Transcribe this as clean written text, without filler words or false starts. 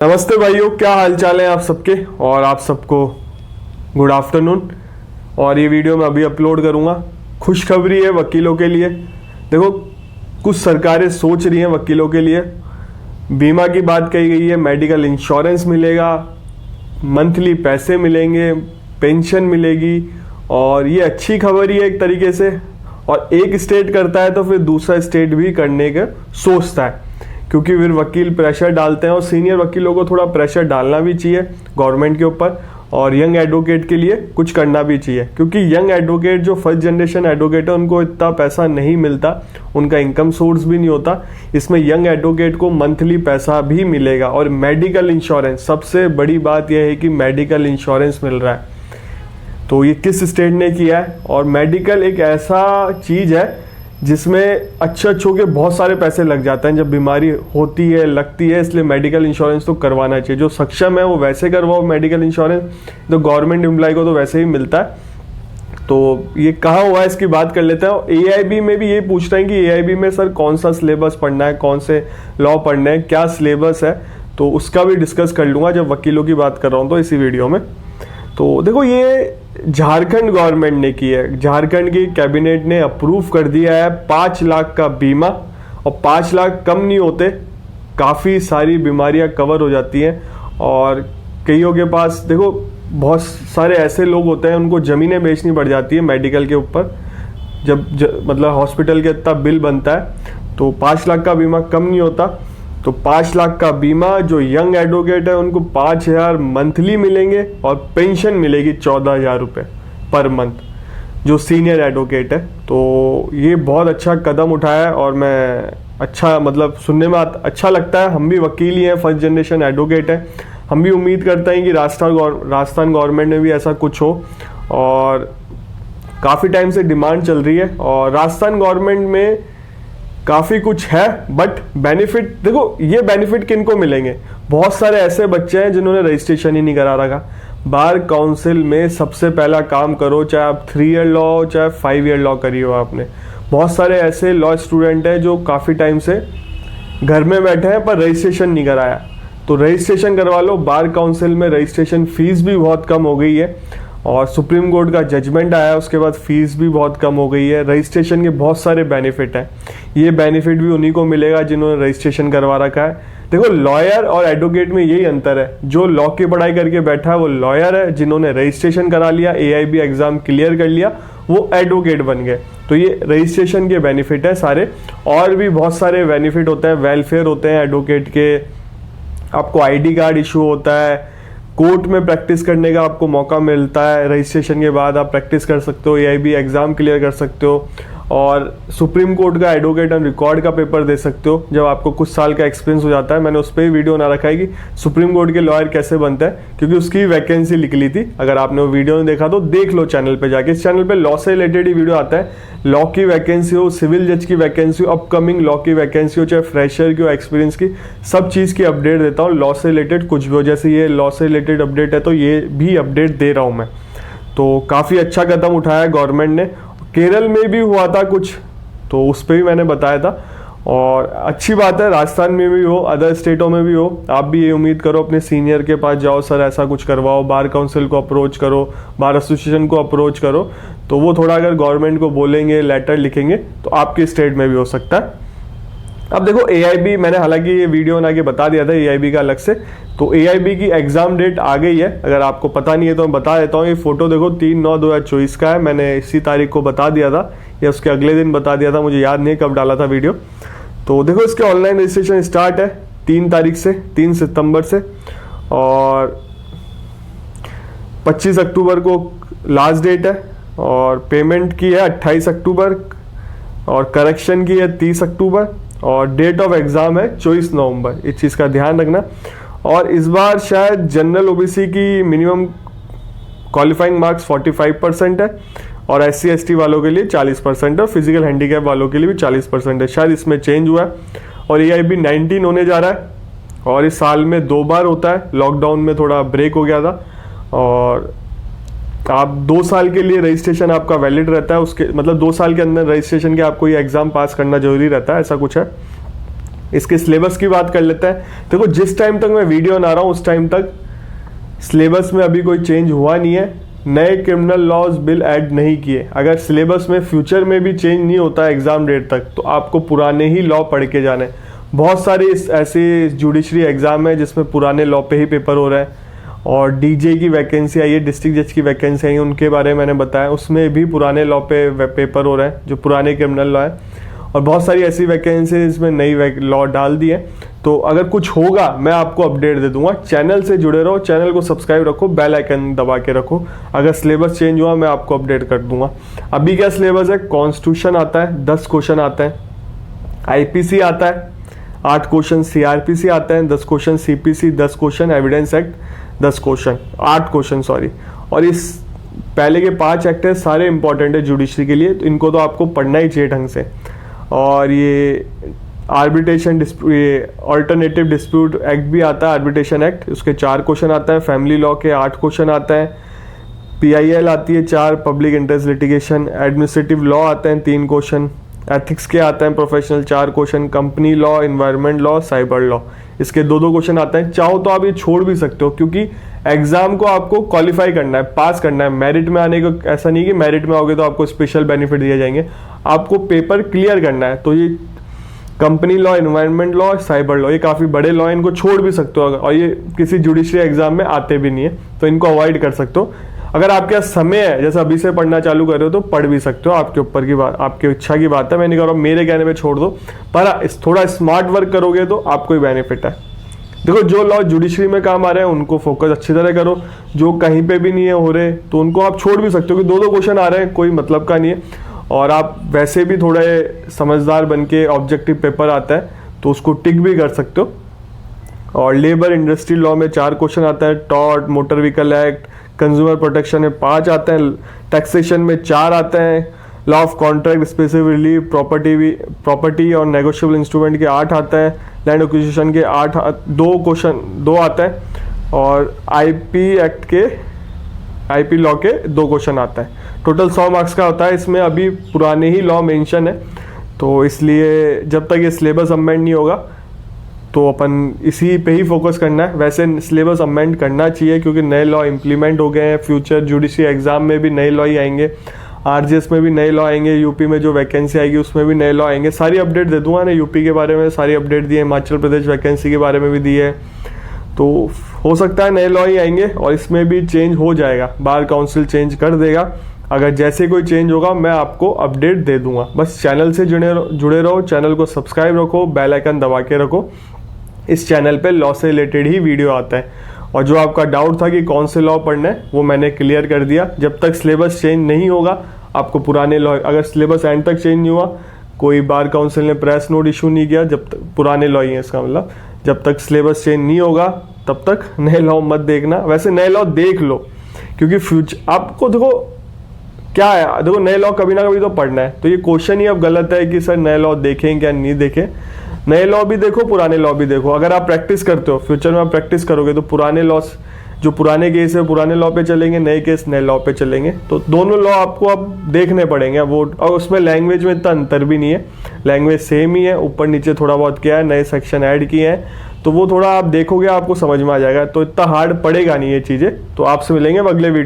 नमस्ते भाइयों, क्या हाल चाल है आप सबके। और आप सबको गुड आफ्टरनून। और ये वीडियो मैं अभी अपलोड करूँगा। खुशखबरी है वकीलों के लिए। देखो, कुछ सरकारें सोच रही हैं वकीलों के लिए। बीमा की बात कही गई है, मेडिकल इंश्योरेंस मिलेगा, मंथली पैसे मिलेंगे, पेंशन मिलेगी। और ये अच्छी खबर ही है एक तरीके से। और एक स्टेट करता है तो फिर दूसरा स्टेट भी करने का सोचता है, क्योंकि फिर वकील प्रेशर डालते हैं। और सीनियर वकीलों को थोड़ा प्रेशर डालना भी चाहिए गवर्नमेंट के ऊपर, और यंग एडवोकेट के लिए कुछ करना भी चाहिए। क्योंकि यंग एडवोकेट जो फर्स्ट जनरेशन एडवोकेट है, उनको इतना पैसा नहीं मिलता, उनका इनकम सोर्स भी नहीं होता। इसमें यंग एडवोकेट को मंथली पैसा भी मिलेगा। और मेडिकल इंश्योरेंस, सबसे बड़ी बात यह है कि मेडिकल इंश्योरेंस मिल रहा है। तो ये किस स्टेट ने किया है। और मेडिकल एक ऐसा चीज है जिसमें अच्छों के बहुत सारे पैसे लग जाते हैं जब बीमारी होती है, लगती है। इसलिए मेडिकल इंश्योरेंस तो करवाना चाहिए। जो सक्षम है वो वैसे करवाओ मेडिकल इंश्योरेंस, तो गवर्नमेंट एम्प्लॉय को तो वैसे ही मिलता है। तो ये कहाँ हुआ है इसकी बात कर लेते हैं। एआईबी में भी ये पूछ रहे हैं कि एआईबी में सर कौन सा सिलेबस पढ़ना है, कौन से लॉ पढ़ने हैं, क्या सिलेबस है। तो उसका भी डिस्कस कर लूँगा जब वकीलों की बात कर रहा हूँ तो इसी वीडियो में। तो देखो, ये झारखंड गवर्नमेंट ने की है। झारखंड की कैबिनेट ने अप्रूव कर दिया है 5 लाख का बीमा। और 5 लाख कम नहीं होते, काफ़ी सारी बीमारियां कवर हो जाती हैं। और कईयों के पास देखो, बहुत सारे ऐसे लोग होते हैं उनको ज़मीनें बेचनी पड़ जाती है मेडिकल के ऊपर, जब मतलब हॉस्पिटल के इतना बिल बनता है। तो 5 लाख का बीमा कम नहीं होता। तो 5 लाख का बीमा, जो यंग एडवोकेट है उनको 5,000 मंथली मिलेंगे, और पेंशन मिलेगी 14,000 रुपये पर मंथ, जो सीनियर एडवोकेट है। तो ये बहुत अच्छा कदम उठाया है। और मैं अच्छा, मतलब सुनने में अच्छा लगता है। हम भी वकील ही हैं, फर्स्ट जनरेशन एडवोकेट हैं। हम भी उम्मीद करते हैं कि राजस्थान गवर्नमेंट में भी ऐसा कुछ हो। और काफ़ी टाइम से डिमांड चल रही है। और राजस्थान गवर्नमेंट में काफ़ी कुछ है, बट बेनिफिट देखो, ये बेनिफिट किनको मिलेंगे। बहुत सारे ऐसे बच्चे हैं जिन्होंने रजिस्ट्रेशन ही नहीं करा रखा। बार काउंसिल में सबसे पहला काम करो, चाहे आप 3 ईयर लॉ हो चाहे 5 ईयर लॉ करी हो आपने। बहुत सारे ऐसे लॉ स्टूडेंट हैं जो काफ़ी टाइम से घर में बैठे हैं पर रजिस्ट्रेशन नहीं कराया। तो रजिस्ट्रेशन करवा लो। बार काउंसिल में रजिस्ट्रेशन फीस भी बहुत कम हो गई है। और सुप्रीम कोर्ट का जजमेंट आया, उसके बाद फीस भी बहुत कम हो गई है। रजिस्ट्रेशन के बहुत सारे बेनिफिट हैं। ये बेनिफिट भी उन्हीं को मिलेगा जिन्होंने रजिस्ट्रेशन करवा रखा है। देखो, लॉयर और एडवोकेट में यही अंतर है। जो लॉ की पढ़ाई करके बैठा है वो लॉयर है, जिन्होंने रजिस्ट्रेशन करा लिया, एआईबी एग्जाम क्लियर कर लिया, वो एडवोकेट बन गए। तो ये रजिस्ट्रेशन के बेनिफिट है सारे। और भी बहुत सारे बेनिफिट होते हैं, वेलफेयर होते हैं एडवोकेट के। आपको आईडी कार्ड इशू होता है, कोर्ट में प्रैक्टिस करने का आपको मौका मिलता है। रजिस्ट्रेशन के बाद आप प्रैक्टिस कर सकते हो, एआईबी एग्जाम क्लियर कर सकते हो, और सुप्रीम कोर्ट का एडवोकेट ऑन रिकॉर्ड का पेपर दे सकते हो जब आपको कुछ साल का एक्सपीरियंस हो जाता है। मैंने उस पर ही वीडियो बना रखा है कि सुप्रीम कोर्ट के लॉयर कैसे बनते हैं, क्योंकि उसकी वैकेंसी निकली थी। अगर आपने वो वीडियो नहीं देखा तो देख लो चैनल पे जाके। इस चैनल पे लॉ से रिलेटेड ही वीडियो आता है। लॉ की वैकेंसी हो, सिविल जज की वैकेंसी हो, अपकमिंग लॉ की वैकेंसी हो, चाहे फ्रेशर की हो, एक्सपीरियंस की, सब चीज़ की अपडेट देता हूँ। लॉ से रिलेटेड कुछ भी हो, जैसे ये लॉ से रिलेटेड अपडेट है तो ये भी अपडेट दे रहा हूँ मैं। तो काफ़ी अच्छा कदम उठाया गवर्नमेंट ने। केरल में भी हुआ था कुछ, तो उस पर भी मैंने बताया था। और अच्छी बात है, राजस्थान में भी हो, अदर स्टेटों में भी हो। आप भी ये उम्मीद करो, अपने सीनियर के पास जाओ, सर ऐसा कुछ करवाओ, बार काउंसिल को अप्रोच करो, बार एसोसिएशन को अप्रोच करो। तो वो थोड़ा अगर गवर्नमेंट को बोलेंगे, लेटर लिखेंगे, तो आपके स्टेट में भी हो सकता है। अब देखो, एआईबी मैंने हालांकि ये वीडियो बना के बता दिया था एआईबी का अलग से। तो एआईबी की एग्जाम डेट आ गई है। अगर आपको पता नहीं है तो मैं बता देता हूँ। ये फोटो देखो, 3/9/2024 का है। मैंने इसी तारीख को बता दिया था या उसके अगले दिन बता दिया था, मुझे याद नहीं कब डाला था वीडियो। तो देखो, इसके ऑनलाइन रजिस्ट्रेशन स्टार्ट है 3 तारीख से, 3 सितंबर से। और 25 अक्टूबर को लास्ट डेट है। और पेमेंट की है 28 अक्टूबर, और करेक्शन की है 30 अक्टूबर, और डेट ऑफ एग्जाम है 24 नवंबर। इस चीज़ का ध्यान रखना। और इस बार शायद जनरल ओबीसी की मिनिमम क्वालिफाइंग मार्क्स 45% है, और SC/ST वालों के लिए 40% है, और फिजिकल हैंडीकैप वालों के लिए भी 40% है। शायद इसमें चेंज हुआ है। और एआईबी 19 होने जा रहा है, और इस साल में 2 बार होता है। लॉकडाउन में थोड़ा ब्रेक हो गया था। और आप 2 साल के लिए रजिस्ट्रेशन आपका वैलिड रहता है। उसके मतलब 2 साल के अंदर रजिस्ट्रेशन के आपको ये एग्जाम पास करना जरूरी रहता है, ऐसा कुछ है। इसके सिलेबस की बात कर लेते हैं। देखो जिस टाइम तक मैं वीडियो बना रहा हूँ उस टाइम तक सिलेबस में अभी कोई चेंज हुआ नहीं है, नए क्रिमिनल लॉज बिल ऐड नहीं किए। अगर सिलेबस में फ्यूचर में भी चेंज नहीं होता है एग्जाम डेट तक, तो आपको पुराने ही लॉ पढ़ के जाने। बहुत सारे ऐसे जुडिशरी एग्जाम है जिसमें पुराने लॉ पे ही पेपर हो रहा है, और डीजे की वैकेंसी आई है, डिस्ट्रिक्ट जज की वैकेंसी आई है, उनके बारे में मैंने बताया, उसमें भी पुराने लॉ पे पेपर हो रहा है जो पुराने क्रिमिनल लॉ है। और बहुत सारी ऐसी वैकेंसी इसमें नई लॉ डाल दी है। तो अगर कुछ होगा मैं आपको अपडेट दे दूंगा। चैनल से जुड़े रहो, चैनल को सब्सक्राइब रखो, बेल आइकन दबा के रखो। अगर सिलेबस चेंज हुआ मैं आपको अपडेट कर दूंगा। अभी क्या सिलेबस है, कॉन्स्टिट्यूशन आता है 10 क्वेश्चन आता है, आईपीसी आता है 8 क्वेश्चन, सीआरपीसी आता है 10 question, CPC 10 question, evidence act 10 question, 8 question sorry. और इस पहले के 5 एक्ट है सारे इंपॉर्टेंट है जुडिशरी के लिए, तो इनको तो आपको पढ़ना ही चाहिए ढंग से। और ये आर्बिट्रेशन डिस्प्यूट, ये ऑल्टरनेटिव डिस्प्यूट एक्ट भी आता है, आर्बिट्रेशन एक्ट, उसके 4 क्वेश्चन आता है, फैमिली लॉ के 8 क्वेश्चन आता है, पीआईएल आती है 4, public interest litigation, administrative law आते हैं 3 क्वेश्चन, एथिक्स के आते हैं professional 4 question, company law, environment law, cyber law, इसके 2-2 क्वेश्चन आते हैं। चाहो तो आप ये छोड़ भी सकते हो, क्योंकि एग्जाम को आपको क्वालिफाई करना है, पास करना है। मेरिट में आने को ऐसा नहीं कि मेरिट में आओगे तो आपको स्पेशल बेनिफिट दिए जाएंगे, आपको पेपर क्लियर करना है। तो ये company law, environment law, cyber law, ये काफ़ी बड़े लॉ है, इनको छोड़ भी सकते हो, और ये किसी जुडिशरी एग्जाम में आते भी नहीं है, तो इनको अवॉइड कर सकते हो। अगर आपके पास समय है, जैसे अभी से पढ़ना चालू कर रहे हो, तो पढ़ भी सकते हो, आपके ऊपर की बात, आपकी इच्छा की बात है। मैं नहीं कह रहा हूँ मेरे कहने पे छोड़ दो, पर थोड़ा स्मार्ट वर्क करोगे तो आपको ही बेनिफिट है। देखो जो लॉ जुडिशरी में काम आ रहे हैं उनको फोकस अच्छी तरह करो, जो कहीं पे भी नहीं है हो रहे तो उनको आप छोड़ भी सकते हो कि 2-2 क्वेश्चन आ रहे हैं, कोई मतलब का नहीं है। और आप वैसे भी थोड़े समझदार बन के ऑब्जेक्टिव पेपर आता है तो उसको टिक भी कर सकते हो। और लेबर इंडस्ट्री लॉ में 4 क्वेश्चन आता है, tort, motor vehicle act, consumer protection में 5 आते हैं, टैक्सेशन में 4 आते हैं, law of contract, specific relief, property और नेगोशिएबल इंस्ट्रूमेंट के 8 आता है, लैंड एक्विजिशन के 2 आता है, और आईपी लॉ के 2 क्वेश्चन आता है। टोटल 100 मार्क्स का होता है। इसमें अभी पुराने ही लॉ मेंशन है, तो इसलिए जब तक ये सिलेबस अमेंड नहीं होगा तो अपन इसी पे ही फोकस करना है। वैसे सिलेबस अमेंड करना चाहिए क्योंकि नए लॉ इम्प्लीमेंट हो गए हैं, फ्यूचर जुडिशरी एग्जाम में भी नए लॉ ही आएंगे, आरजीएस में भी नए लॉ आएंगे, यूपी में जो वैकेंसी आएगी उसमें भी नए लॉ आएंगे। सारी अपडेट दे दूंगा ना, यूपी के बारे में सारी अपडेट दी है, हिमाचल प्रदेश वैकेंसी के बारे में भी दी है, तो हो सकता है नए लॉ ही आएंगे और इसमें भी चेंज हो जाएगा, बार काउंसिल चेंज कर देगा। अगर जैसे कोई चेंज होगा मैं आपको अपडेट दे दूंगा। बस चैनल से जुड़े रहो, चैनल को सब्सक्राइब रखो, बेल आइकन दबा के रखो। इस चैनल पे लॉ से रिलेटेड ही वीडियो आता है। और जो आपका डाउट था कि कौन से लॉ पढ़ना है वो मैंने क्लियर कर दिया। जब तक सिलेबस चेंज नहीं होगा आपको पुराने लॉ, अगर सिलेबस एंड तक चेंज नहीं हुआ, कोई बार काउंसिल ने प्रेस नोट इशू नहीं किया, जब तक पुराने लॉ ही है, इसका मतलब जब तक सिलेबस चेंज नहीं होगा तब तक नए लॉ मत देखना। वैसे नए लॉ देख लो क्योंकि फ्यूचर आपको देखो क्या है, देखो नए लॉ कभी ना कभी तो पढ़ना है। तो ये क्वेश्चन ही अब गलत है कि सर नए लॉ देखें क्या नहीं देखें। नए लॉ भी देखो, पुराने लॉ भी देखो। अगर आप प्रैक्टिस करते हो, फ्यूचर में आप प्रैक्टिस करोगे तो पुराने लॉ, जो पुराने केस है पुराने लॉ पे चलेंगे, नए केस नए लॉ पे चलेंगे। तो दोनों लॉ आपको अब देखने पड़ेंगे वो। और उसमें लैंग्वेज में इतना अंतर भी नहीं है, लैंग्वेज सेम ही है, ऊपर नीचे थोड़ा बहुत क्या है, नए सेक्शन ऐड किए हैं, तो वो थोड़ा आप देखोगे आपको समझ में आ जाएगा। तो इतना हार्ड पड़ेगा नहीं ये चीज़ें। तो आपसे मिलेंगे अगले वीडियो में।